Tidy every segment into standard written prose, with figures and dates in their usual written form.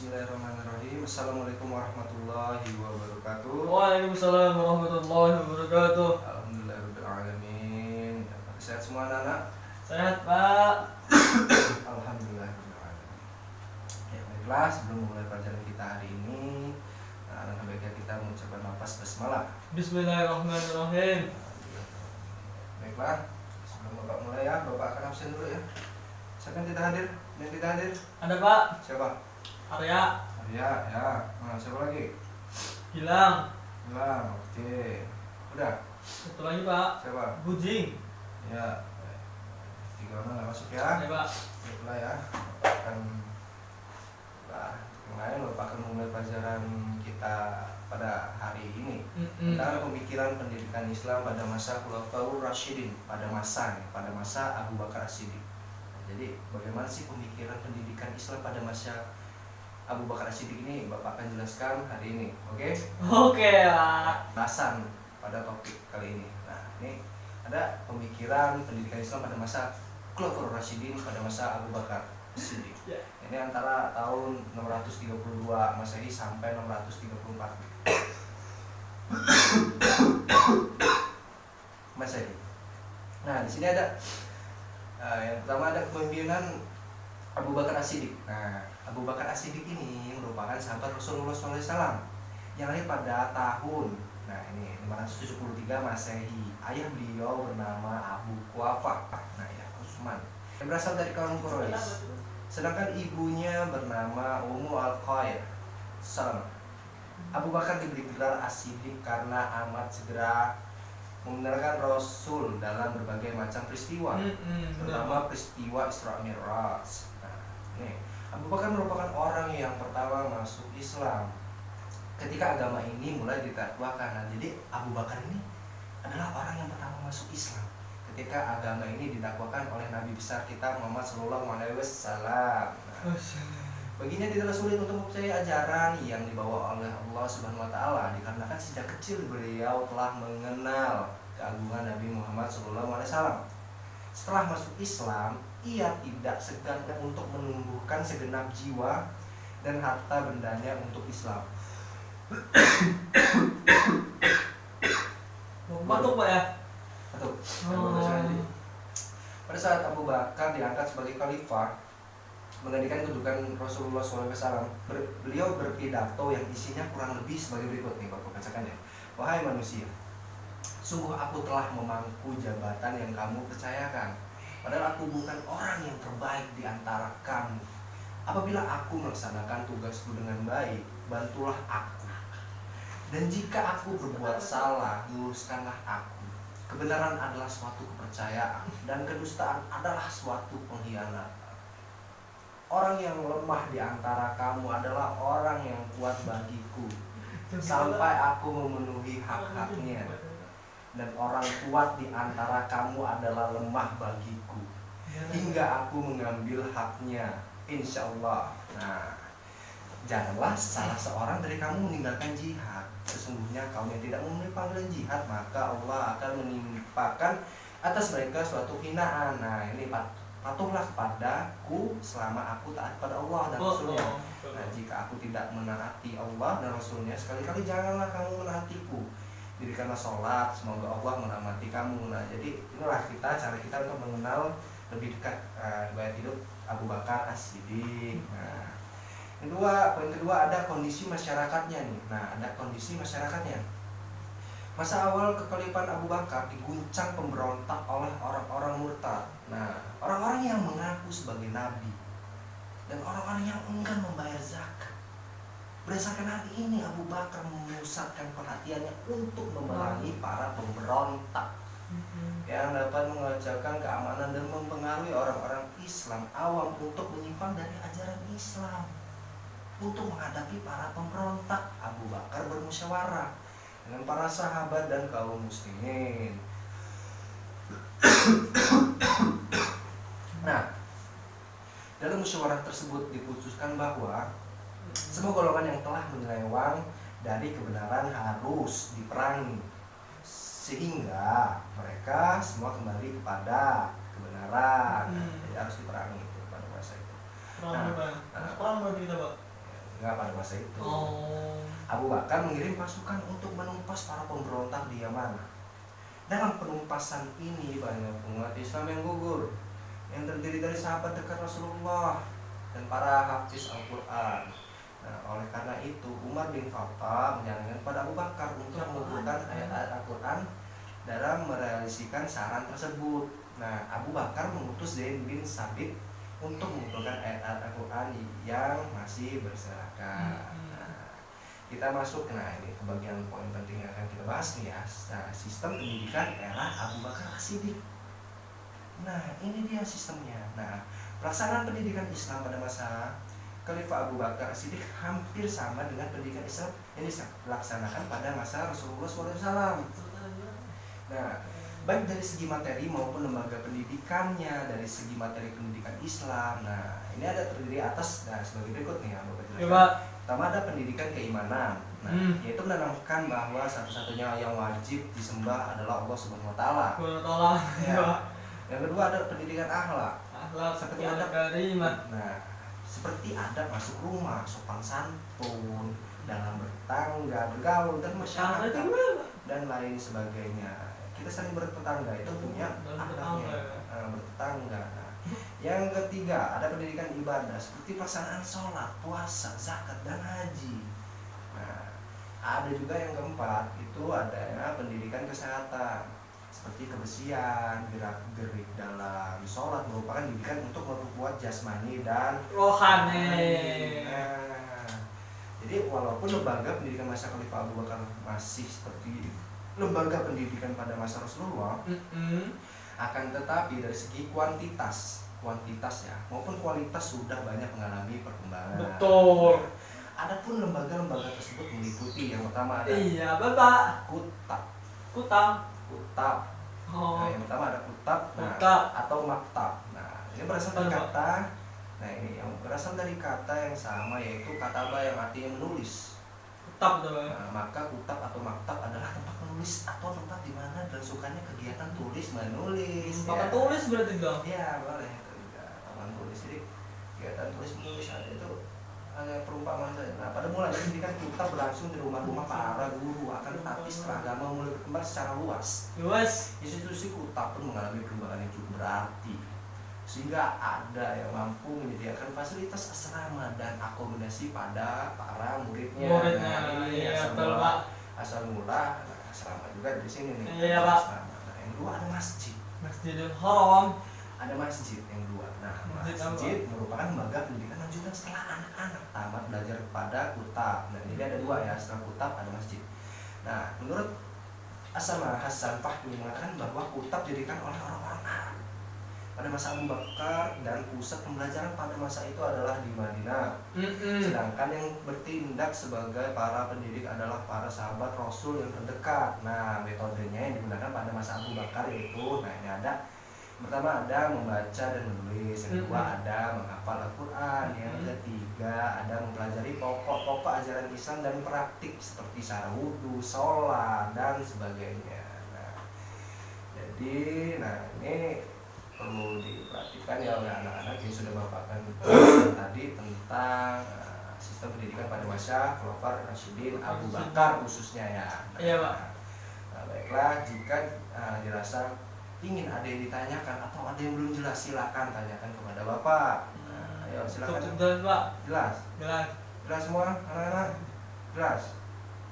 Bismillahirrahmanirrahim. Assalamualaikum warahmatullahi wabarakatuh. Waalaikumsalam warahmatullahi wabarakatuh. Alhamdulillahirrahmanirrahim. Sehat semua anak-anak? Sehat, Pak. Alhamdulillahirrahmanirrahim. Ya, baiklah, sebelum memulai pelajaran kita hari ini, alangkah baiknya kita mengucapkan lafaz basmalah. Bismillahirrahmanirrahim. Baiklah, sebelum Bapak mulai ya, Bapak akan absen dulu ya. Siapa yang tidak hadir? Yang tidak hadir? Ada, Pak. Siapa? Arya. Arya, ya. Nah, siapa lagi? Gilang. Bilang, oke. Udah? Satu lagi, Pak. Siapa? Bujing. Ya. 3 orang nggak masuk ya? Ya, Pak. Baiklah ya. Bapak akan yang lain Bapak akan memulai pelajaran kita pada hari ini tentang pemikiran pendidikan Islam pada masa Khulafaur Rasyidin, pada masa Abu Bakar As-Siddiq. Jadi bagaimana sih pemikiran pendidikan Islam pada masa Abu Bakar As-Siddiq ini Bapak akan jelaskan hari ini, oke? Oke, Pak. Bahasan pada topik kali ini. Nah, ini ada pemikiran pendidikan Islam pada masa Khulafaur Rasyidin, pada masa Abu Bakar As-Siddiq. Ini antara tahun 632 Masehi sampai 634 Masehi. Nah, di sini ada yang pertama ada kepemimpinan Abu Bakar As-Siddiq. Nah, Abu Bakar As-Siddiq ini merupakan sahabat Rasulullah SAW yang lahir pada tahun 573 Masehi. Ayah beliau bernama Abu Quhafah. Nah, ya, Utsman. Yang berasal dari kaum Quraisy. Sedangkan ibunya bernama Ummu Al-Khair Salamah. Abu Bakar diberi gelar As-Siddiq karena amat segera membenarkan Rasul dalam berbagai macam peristiwa, terutama peristiwa Isra Mi'raj. Nah, nih, Abu Bakar merupakan orang yang pertama masuk Islam ketika agama ini mulai didakwakan. Nah, jadi Abu Bakar ini adalah orang yang pertama masuk Islam ketika agama ini didakwakan oleh Nabi besar kita Muhammad Sallallahu Alaihi Wasallam. Baginya tidaklah sulit untuk mempercayai ajaran yang dibawa oleh Allah Subhanahu Wa Taala, dikarenakan sejak kecil beliau telah mengenal keagungan Nabi Muhammad Sallallahu Alaihi Wasallam. Setelah masuk Islam, ia tidak segan untuk menumbuhkan segenap jiwa dan harta bendanya untuk Islam. Batuk, Pak ya? Batuk. Pada saat Abu Bakar diangkat sebagai khalifah, menggantikan kedudukan Rasulullah SAW, beliau berpidato yang isinya kurang lebih sebagai berikut nih, Bapak bacakan ya. Wahai manusia, sungguh aku telah memangku jabatan yang kamu percayakan. Padahal aku bukan orang yang terbaik di antara kamu. Apabila aku melaksanakan tugasku dengan baik, bantulah aku. Dan jika aku berbuat salah, luruskanlah aku. Kebenaran adalah suatu kepercayaan dan kedustaan adalah suatu pengkhianatan. Orang yang lemah di antara kamu adalah orang yang kuat bagiku sampai aku memenuhi hak-haknya, dan orang kuat di antara kamu adalah lemah bagiku hingga aku mengambil haknya, insya Allah. Nah, janganlah salah seorang dari kamu meninggalkan jihad. Sesungguhnya kaum yang tidak memenuhi panggilan jihad, maka Allah akan menimpakan atas mereka suatu hinaan. Nah, ini patuhlah kepadaku selama aku taat pada Allah dan Rasulnya. Nah, jika aku tidak menaati Allah dan Rasulnya, sekali-kali janganlah kamu menaatiku. Dirikanlah sholat, semoga Allah merahmati kamu. Nah, jadi inilah cara kita untuk mengenal lebih dekat riwayat hidup Abu Bakar As-Siddiq. Nah, poin kedua ada kondisi masyarakatnya nih. Nah, ada kondisi masyarakatnya. Masa awal kekhalifahan Abu Bakar diguncang pemberontak oleh orang-orang murtad. Nah, orang-orang yang mengaku sebagai nabi dan orang-orang yang enggan membayar zakat. Berdasarkan hal ini, Abu Bakar memusatkan perhatiannya untuk memerangi para pemberontak yang dapat mengacaukan keamanan dan mempengaruhi orang-orang Islam awam untuk menyimpang dari ajaran Islam. Untuk menghadapi para pemberontak, Abu Bakar bermusyawarah dengan para sahabat dan kaum muslimin. Nah, dalam musyawarah tersebut diputuskan bahwa semua golongan yang telah menyeleweng dari kebenaran harus diperangi, sehingga mereka semua kembali kepada kebenaran. Jadi harus diperangi kepada kuasa itu. Perang berarti kita, Pak? nggak pada masa itu. Oh. Abu Bakar mengirim pasukan untuk menumpas para pemberontak di Yaman. Dalam penumpasan ini banyak umat Islam yang gugur, yang terdiri dari sahabat dekat Rasulullah dan para hafiz Al-Quran. Nah, oleh karena itu Umar bin Khattab menyarankan kepada Abu Bakar untuk mengumpulkan ayat-ayat Al-Quran dalam merealisasikan saran tersebut. Nah, Abu Bakar mengutus Zaid bin Sabit untuk mengumpulkan ayat-ayat Al-Quran yang masih berserakan. Nah, kita masuk ini ke bagian poin penting yang akan kita bahas nih ya. Nah, sistem pendidikan era Abu Bakar As-Siddiq. Nah, ini dia sistemnya. Nah, pelaksanaan pendidikan Islam pada masa Khalifah Abu Bakar As-Siddiq hampir sama dengan pendidikan Islam yang dilaksanakan pada masa Rasulullah SAW. Nah, baik dari segi materi maupun lembaga pendidikannya, dari segi materi pendidikan Islam. Nah, ini ada terdiri atas sebagai berikut nih ya, Bapak jelaskan. Pertama ada pendidikan keimanan. Nah, yaitu menanamkan bahwa satu-satunya yang wajib disembah adalah Allah Subhanahu wa taala. Ya. Yang kedua ada pendidikan akhlak. Seperti adab karimah. Nah, seperti adab masuk rumah, sopan santun, dalam bertangga, bergaul dan masyarakat dan lain sebagainya. Kita saling bertetangga itu punya adabnya, bertetangga. Nah, yang ketiga ada pendidikan ibadah seperti pelaksanaan sholat, puasa, zakat dan haji. Nah, ada juga yang keempat itu adanya pendidikan kesehatan seperti kebersihan, gerak-gerik dalam sholat merupakan pendidikan untuk memperkuat jasmani dan rohani. Nah, jadi walaupun lembaga pendidikan masa Khalifah Abu Bakar masih seperti lembaga pendidikan pada masa Rasulullah, akan tetapi dari segi kuantitas ya maupun kualitas sudah banyak mengalami perkembangan. Betul. Adapun lembaga-lembaga tersebut meliputi yang pertama ada kutab. Nah, yang pertama ada kutab, atau maktab. Nah, ini berasal dari kata. Nah, ini yang berasal dari kata yang sama yaitu kataba yang artinya menulis. Nah, maka kutab atau maktab adalah tempat menulis atau tempat di mana dilangsungkannya kegiatan tulis menulis. Tempat tulis berarti dong? Ya boleh itu juga tempat tulis. Jadi kegiatan tulis menulis itu hanya perumpamaan saja. Nah, pada mulanya pendidikan kutab berlangsung di rumah-rumah para guru, akan tetapi setelah agama mulai berkembang secara luas, institusi kutab pun mengalami perubahan yang cukup berarti, sehingga ada yang mampu menyediakan fasilitas asrama dan akomodasi pada para muridnya. Nah, ini asal mula asrama juga di sini nih. Iya, Pak. Nah, yang kedua ada masjid. Masjidil Haram. Ada masjid yang kedua. Nah, masjid merupakan lembaga pendidikan lanjutan setelah anak-anak tamat belajar kepada kutab. Nah, jadi ada dua ya, setelah kutab ada masjid. Nah, menurut As-Sama Hasan Fahmi mengatakan bahwa kutab didirikan oleh orang-orang Arab pada masa Abu Bakar dan pusat pembelajaran pada masa itu adalah di Madinah. Sedangkan yang bertindak sebagai para pendidik adalah para sahabat Rasul yang terdekat. Nah, metodenya yang digunakan pada masa Abu Bakar yaitu, nah ini ada pertama ada membaca dan menulis, yang kedua ada menghafal Al-Quran, yang ketiga ada mempelajari pokok-pokok ajaran Islam dan praktik seperti syara wudhu, sholat dan sebagainya. Nah, jadi ini perlu diperhatikan ya oleh anak-anak yang sudah bapakan tadi tentang sistem pendidikan pada masa Khalifah Rasyidin Abu Bakar khususnya ya. Iya, Pak. Nah, baiklah, jika dirasa ingin ada yang ditanyakan atau ada yang belum jelas, silakan tanyakan kepada Bapak. Nah, ayo silakan. Jelas, Pak. Jelas semua anak-anak? Jelas?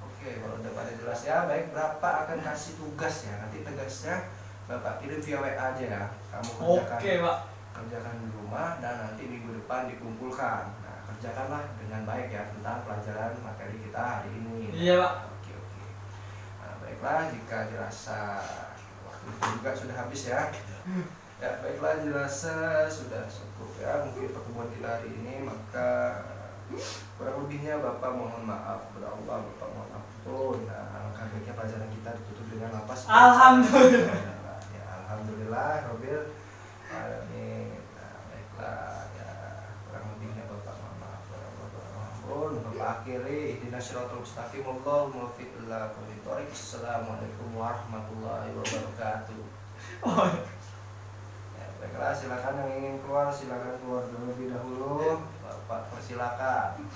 Oke, kalau udah pada jelas ya, baik, berapa akan kasih tugas ya. Nanti tugasnya Bapak kirim via WA aja ya. Kamu kerjakan. Oke, Pak. Kerjakan di rumah dan nanti minggu depan dikumpulkan. Nah, kerjakanlah dengan baik ya tentang pelajaran materi kita hari ini. Iya, Pak. Oke. Nah, baiklah, jika dirasa waktu juga sudah habis ya. Ya, baiklah, dirasa sudah cukup ya mungkin pertemuan kita hari ini, maka kurang lebihnya Bapak mohon maaf kepada Allah, Bapak mohon ampun. Nah, alangkah baiknya pelajaran kita ditutup dengan lapas. Alhamdulillah. Ya, alhamdulillah Robbil alamin. Nah, baiklah ya, kurang lebihnya Bapak mohon maaf kepada Allah, Bapak mohon ampun. Bapak akhiri ihdinas siratal mustaqim, Allahumma waffiq ila kulli thoriq. Assalamualaikum warahmatullahi wabarakatuh. Ya, baiklah, silakan yang ingin keluar silakan keluar terlebih dahulu. Bapak persilakan.